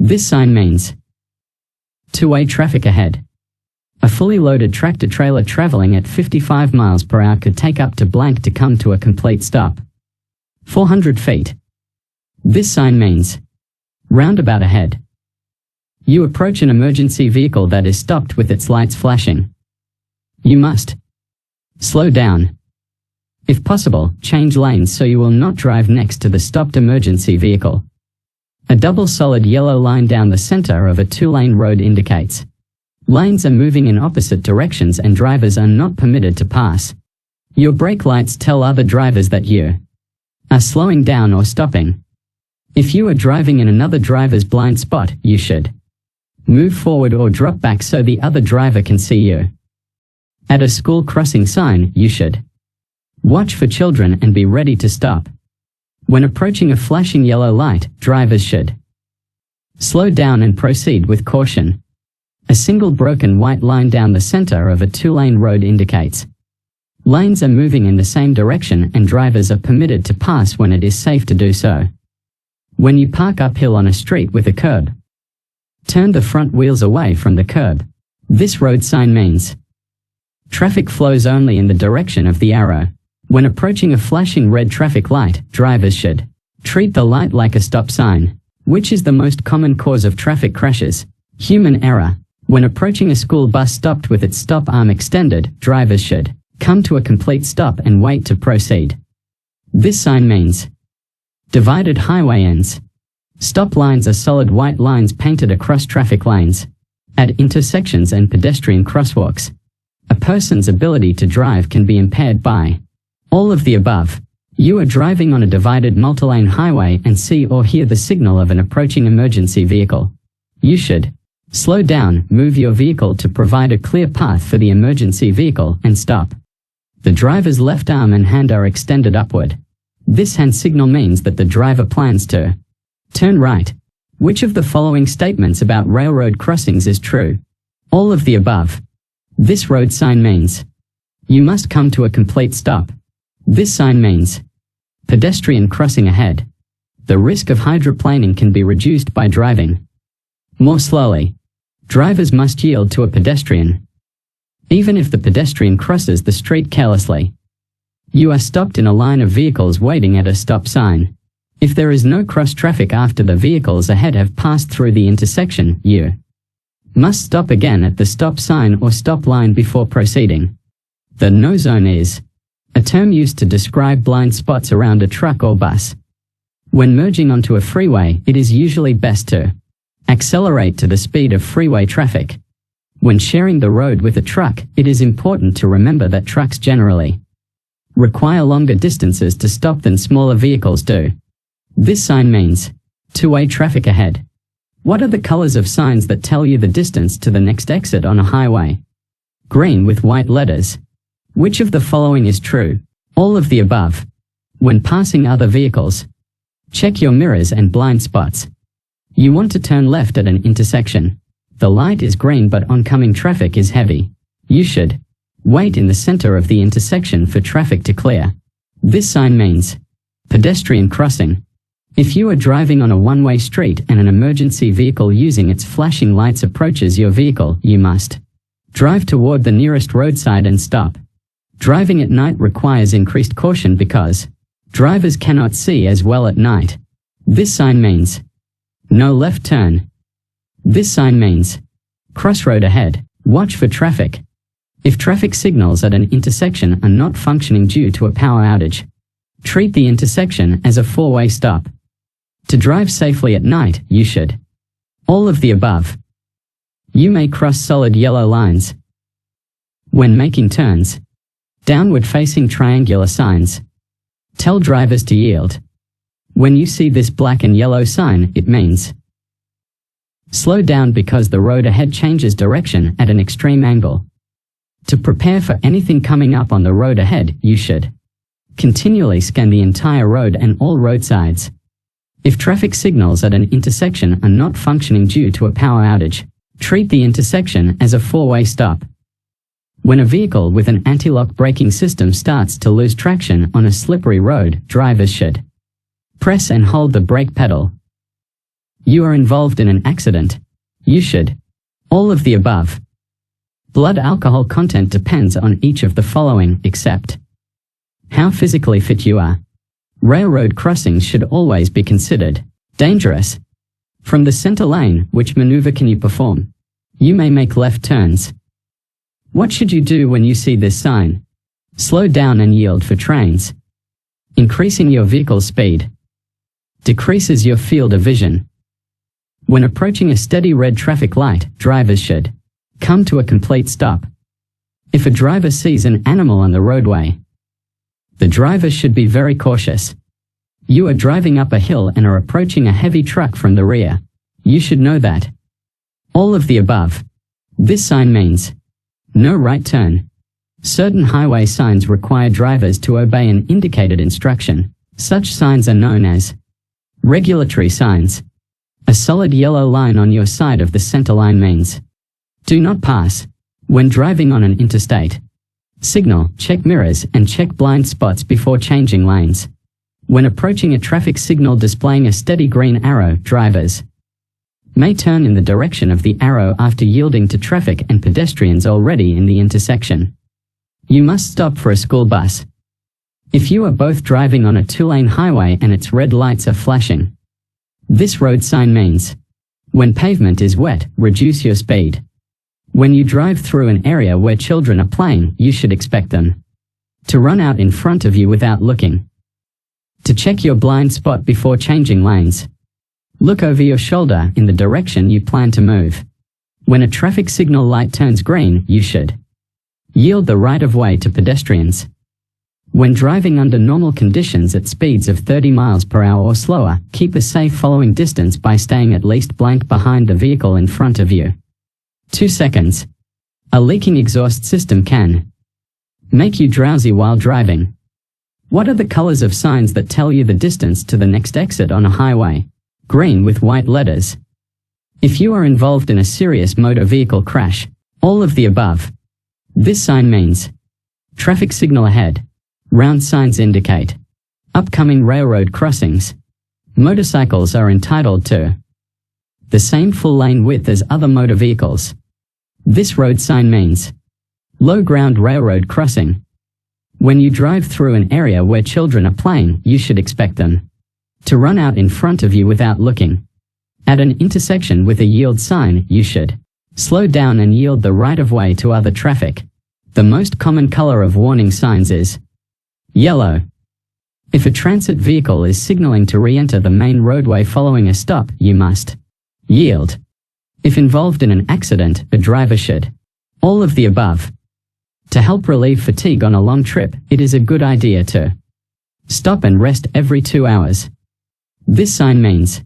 This sign means two-way traffic ahead. A fully loaded tractor-trailer traveling at 55 miles per hour could take up to blank to come to a complete stop. 400 feet. This sign means roundabout ahead. You approach an emergency vehicle that is stopped with its lights flashing. You must slow down. If possible, change lanes so you will not drive next to the stopped emergency vehicle. A double solid yellow line down the center of a two-lane road indicates lanes are moving in opposite directions and drivers are not permitted to pass. Your brake lights tell other drivers that you are slowing down or stopping. If you are driving in another driver's blind spot, you should move forward or drop back so the other driver can see you. At a school crossing sign, you should watch for children and be ready to stop. When approaching a flashing yellow light, drivers should slow down and proceed with caution. A single broken white line down the center of a two-lane road indicates lanes are moving in the same direction and drivers are permitted to pass when it is safe to do so. When you park uphill on a street with a curb, turn the front wheels away from the curb. This road sign means traffic flows only in the direction of the arrow. When approaching a flashing red traffic light, drivers should treat the light like a stop sign. Which is the most common cause of traffic crashes? Human error. When approaching a school bus stopped with its stop arm extended, drivers should come to a complete stop and wait to proceed. This sign means divided highway ends. Stop lines are solid white lines painted across traffic lanes. At intersections and pedestrian crosswalks, a person's ability to drive can be impaired by all of the above. You are driving on a divided multi-lane highway and see or hear the signal of an approaching emergency vehicle. You should slow down, move your vehicle to provide a clear path for the emergency vehicle, and stop. The driver's left arm and hand are extended upward. This hand signal means that the driver plans to turn right. Which of the following statements about railroad crossings is true? All of the above. This road sign means you must come to a complete stop. This sign means pedestrian crossing ahead. The risk of hydroplaning can be reduced by driving more slowly. Drivers must yield to a pedestrian, even if the pedestrian crosses the street carelessly. You are stopped in a line of vehicles waiting at a stop sign. If there is no cross traffic after the vehicles ahead have passed through the intersection, you must stop again at the stop sign or stop line before proceeding. The no zone is a term used to describe blind spots around a truck or bus. When merging onto a freeway, it is usually best to accelerate to the speed of freeway traffic. When sharing the road with a truck, it is important to remember that trucks generally require longer distances to stop than smaller vehicles do. This sign means two-way traffic ahead. What are the colors of signs that tell you the distance to the next exit on a highway? Green with white letters. Which of the following is true? All of the above. When passing other vehicles, check your mirrors and blind spots. You want to turn left at an intersection. The light is green but oncoming traffic is heavy. You should wait in the center of the intersection for traffic to clear. This sign means pedestrian crossing. If you are driving on a one-way street and an emergency vehicle using its flashing lights approaches your vehicle, you must drive toward the nearest roadside and stop. Driving at night requires increased caution because drivers cannot see as well at night. This sign means no left turn. This sign means crossroad ahead. Watch for traffic. If traffic signals at an intersection are not functioning due to a power outage, treat the intersection as a four-way stop. To drive safely at night, you should all of the above. You may cross solid yellow lines. When making turns, downward-facing triangular signs tell drivers to yield. When you see this black and yellow sign, it means slow down because the road ahead changes direction at an extreme angle. To prepare for anything coming up on the road ahead, you should continually scan the entire road and all roadsides. If traffic signals at an intersection are not functioning due to a power outage, treat the intersection as a four-way stop. When a vehicle with an anti-lock braking system starts to lose traction on a slippery road, drivers should press and hold the brake pedal. You are involved in an accident. You should. All of the above. Blood alcohol content depends on each of the following, except how physically fit you are. Railroad crossings should always be considered dangerous. From the center lane, which maneuver can you perform? You may make left turns. What should you do when you see this sign? Slow down and yield for trains. Increasing your vehicle's speed decreases your field of vision. When approaching a steady red traffic light, drivers should come to a complete stop. If a driver sees an animal on the roadway, the driver should be very cautious. You are driving up a hill and are approaching a heavy truck from the rear. You should know that. All of the above. This sign means no right turn. Certain highway signs require drivers to obey an indicated instruction. Such signs are known as regulatory signs. A solid yellow line on your side of the center line means do not pass. When driving on an interstate, signal, check mirrors, and check blind spots before changing lanes. When approaching a traffic signal displaying a steady green arrow, drivers may turn in the direction of the arrow after yielding to traffic and pedestrians already in the intersection. You must stop for a school bus. If you are both driving on a two-lane highway and its red lights are flashing, this road sign means when pavement is wet, reduce your speed. When you drive through an area where children are playing, you should expect them to run out in front of you without looking. To check your blind spot before changing lanes, look over your shoulder in the direction you plan to move. When a traffic signal light turns green, you should yield the right-of-way to pedestrians. When driving under normal conditions at speeds of 30 miles per hour or slower, keep a safe following distance by staying at least blank behind the vehicle in front of you. 2 seconds. A leaking exhaust system can make you drowsy while driving. What are the colors of signs that tell you the distance to the next exit on a highway? Green with white letters. If you are involved in a serious motor vehicle crash, all of the above. This sign means traffic signal ahead. Round signs indicate upcoming railroad crossings. Motorcycles are entitled to the same full lane width as other motor vehicles. This road sign means low ground railroad crossing. When you drive through an area where children are playing, you should expect them to run out in front of you without looking. At an intersection with a yield sign, you should slow down and yield the right-of-way to other traffic. The most common color of warning signs is yellow. If a transit vehicle is signaling to re-enter the main roadway following a stop, you must yield. If involved in an accident, a driver should all of the above. To help relieve fatigue on a long trip, it is a good idea to stop and rest every 2 hours. This sign means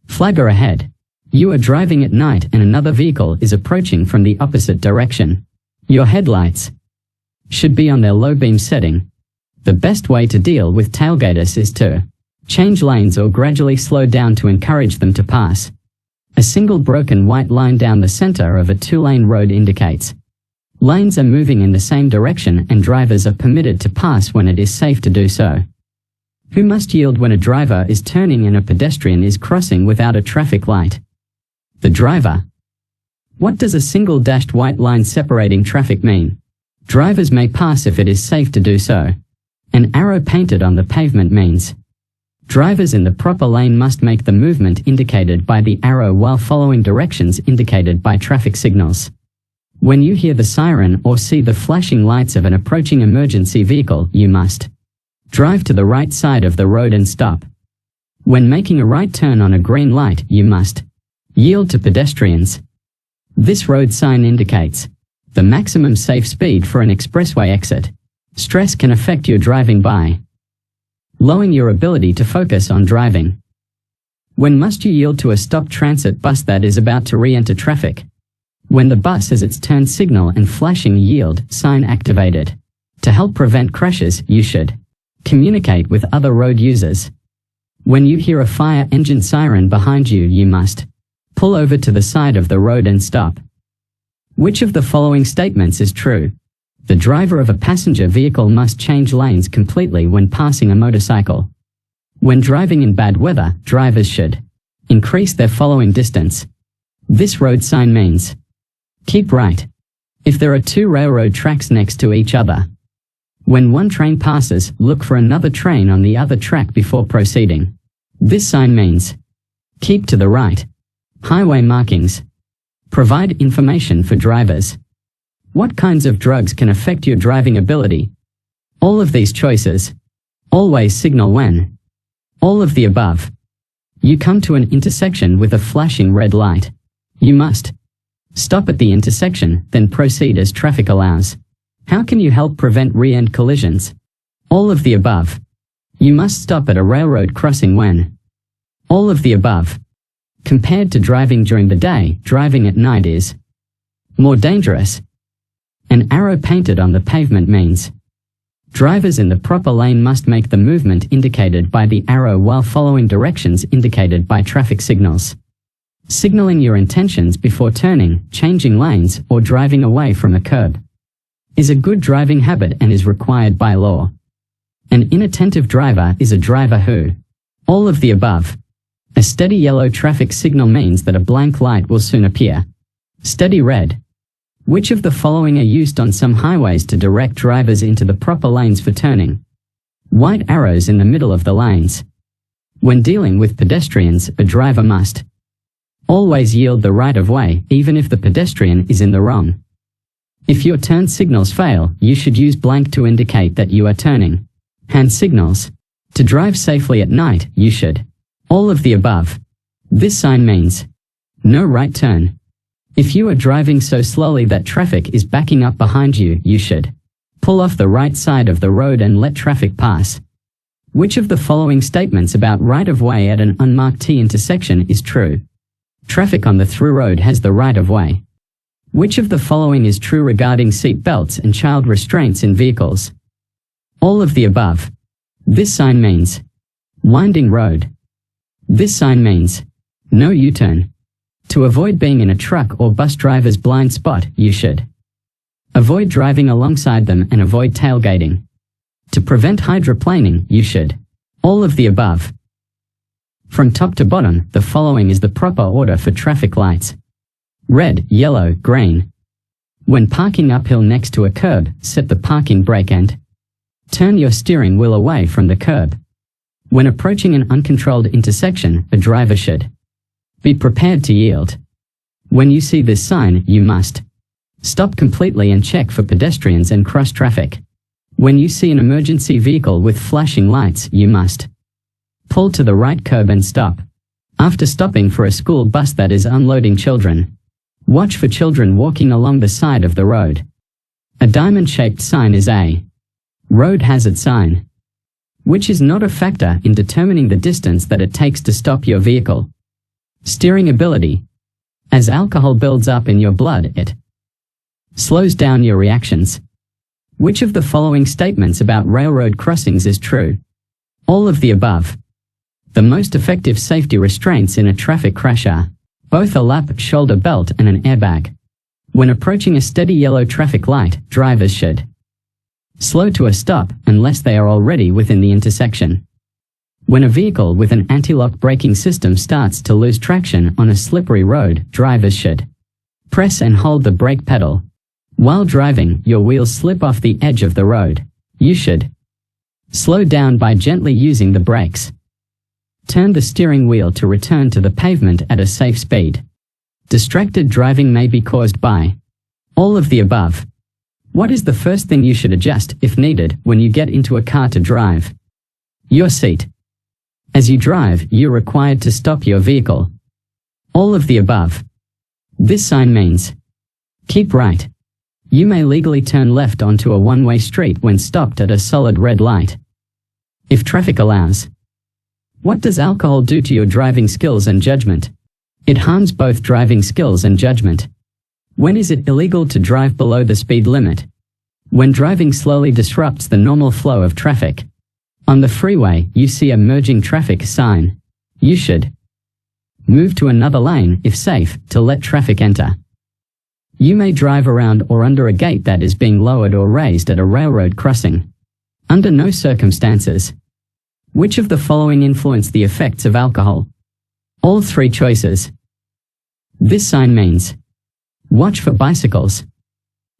flagger ahead. You are driving at night and another vehicle is approaching from the opposite direction. Your headlights should be on their low beam setting. The best way to deal with tailgaters is to change lanes or gradually slow down to encourage them to pass. A single broken white line down the center of a two-lane road indicates lanes are moving in the same direction and drivers are permitted to pass when it is safe to do so. Who must yield when a driver is turning and a pedestrian is crossing without a traffic light? The driver. What does a single dashed white line separating traffic mean? Drivers may pass if it is safe to do so. An arrow painted on the pavement means drivers in the proper lane must make the movement indicated by the arrow while following directions indicated by traffic signals. When you hear the siren or see the flashing lights of an approaching emergency vehicle, you must drive to the right side of the road and stop. When making a right turn on a green light, you must yield to pedestrians. This road sign indicates the maximum safe speed for an expressway exit. Stress can affect your driving by lowering your ability to focus on driving. When must you yield to a stopped transit bus that is about to re-enter traffic? When the bus has its turn signal and flashing yield sign activated. To help prevent crashes, you should communicate with other road users. When you hear a fire engine siren behind you, you must pull over to the side of the road and stop. Which of the following statements is true? The driver of a passenger vehicle must change lanes completely when passing a motorcycle. When driving in bad weather, drivers should Increase their following distance. This road sign means keep right. If there are two railroad tracks next to each other, when one train passes, look for another train on the other track before proceeding. This sign means keep to the right. Highway markings. Provide information for drivers. What kinds of drugs can affect your driving ability? All of these choices. Always signal when. All of the above. You come to an intersection with a flashing red light. You must stop at the intersection, then proceed as traffic allows. How can you help prevent rear-end collisions? All of the above. You must stop at a railroad crossing when. All of the above. Compared to driving during the day, driving at night is more dangerous. An arrow painted on the pavement means drivers in the proper lane must make the movement indicated by the arrow while following directions indicated by traffic signals. Signaling your intentions before turning, changing lanes, or driving away from a curb is a good driving habit and is required by law. An inattentive driver is a driver who. All of the above. A steady yellow traffic signal means that a blank light will soon appear. Steady red. Which of the following are used on some highways to direct drivers into the proper lanes for turning? White arrows in the middle of the lanes. When dealing with pedestrians, a driver must always yield the right of way, even if the pedestrian is in the wrong. If your turn signals fail, you should use blank to indicate that you are turning. Hand signals. To drive safely at night, you should. All of the above. This sign means no right turn. If you are driving so slowly that traffic is backing up behind you, you should pull off the right side of the road and let traffic pass. Which of the following statements about right-of-way at an unmarked T intersection is true? Traffic on the through road has the right-of-way. Which of the following is true regarding seat belts and child restraints in vehicles? All of the above. This sign means winding road. This sign means no U-turn. To avoid being in a truck or bus driver's blind spot, you should avoid driving alongside them and avoid tailgating. To prevent hydroplaning, you should. All of the above. From top to bottom, the following is the proper order for traffic lights. Red, yellow, green. When parking uphill next to a curb, set the parking brake and turn your steering wheel away from the curb. When approaching an uncontrolled intersection, a driver should be prepared to yield. When you see this sign, you must stop completely and check for pedestrians and cross traffic. When you see an emergency vehicle with flashing lights, you must pull to the right curb and stop. After stopping for a school bus that is unloading children, watch for children walking along the side of the road. A diamond-shaped sign is a road hazard sign, which is not a factor in determining the distance that it takes to stop your vehicle. Steering ability. As alcohol builds up in your blood, it slows down your reactions. Which of the following statements about railroad crossings is true? All of the above. The most effective safety restraints in a traffic crash are both a lap, shoulder belt and an airbag. When approaching a steady yellow traffic light, drivers should slow to a stop unless they are already within the intersection. When a vehicle with an anti-lock braking system starts to lose traction on a slippery road, drivers should press and hold the brake pedal. While driving, your wheels slip off the edge of the road. You should slow down by gently using the brakes. Turn the steering wheel to return to the pavement at a safe speed. Distracted driving may be caused by all of the above. What is the first thing you should adjust, if needed, when you get into a car to drive? Your seat. As you drive, you're required to stop your vehicle. All of the above. This sign means keep right. You may legally turn left onto a one-way street when stopped at a solid red light, if traffic allows. What does alcohol do to your driving skills and judgment? It harms both driving skills and judgment. When is it illegal to drive below the speed limit? When driving slowly disrupts the normal flow of traffic. On the freeway, you see a merging traffic sign. You should move to another lane, if safe, to let traffic enter. You may drive around or under a gate that is being lowered or raised at a railroad crossing. Under no circumstances. Which of the following influence the effects of alcohol? All three choices. This sign means, watch for bicycles.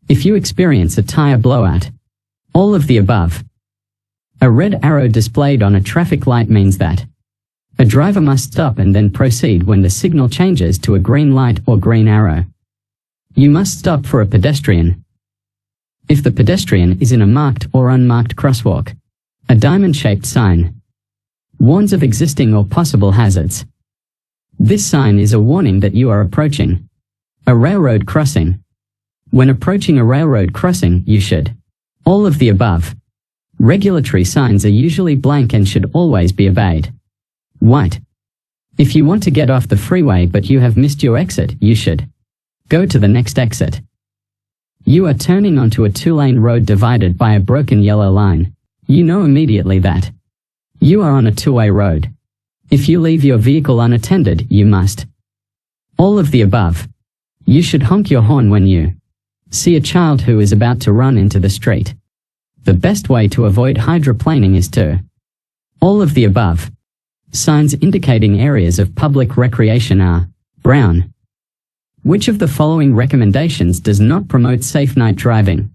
If you experience a tire blowout. All of the above. A red arrow displayed on a traffic light means that a driver must stop and then proceed when the signal changes to a green light or green arrow. You must stop for a pedestrian. If the pedestrian is in a marked or unmarked crosswalk. A diamond-shaped sign warns of existing or possible hazards. This sign is a warning that you are approaching a railroad crossing. When approaching a railroad crossing, you should. All of the above. Regulatory signs are usually blank and should always be obeyed. White. If you want to get off the freeway but you have missed your exit, you should go to the next exit. You are turning onto a two-lane road divided by a broken yellow line. You know immediately that you are on a two-way road. If you leave your vehicle unattended, you must. All of the above. You should honk your horn when you see a child who is about to run into the street. The best way to avoid hydroplaning is to. All of the above. Signs indicating areas of public recreation are brown. Which of the following recommendations does not promote safe night driving?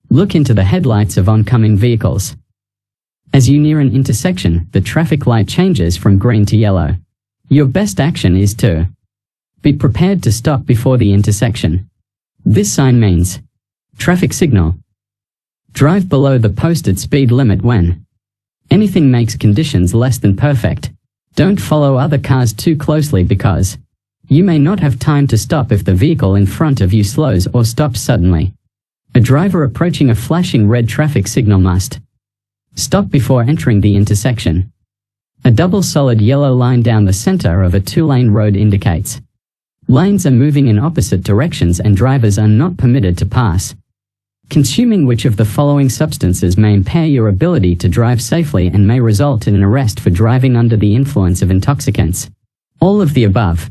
Look into the headlights of oncoming vehicles. As you near an intersection, the traffic light changes from green to yellow. Your best action is to be prepared to stop before the intersection. This sign means traffic signal. Drive below the posted speed limit when anything makes conditions less than perfect. Don't follow other cars too closely because you may not have time to stop if the vehicle in front of you slows or stops suddenly. A driver approaching a flashing red traffic signal must stop before entering the intersection. A double solid yellow line down the center of a two-lane road indicates lanes are moving in opposite directions and drivers are not permitted to pass. Consuming which of the following substances may impair your ability to drive safely and may result in an arrest for driving under the influence of intoxicants? All of the above.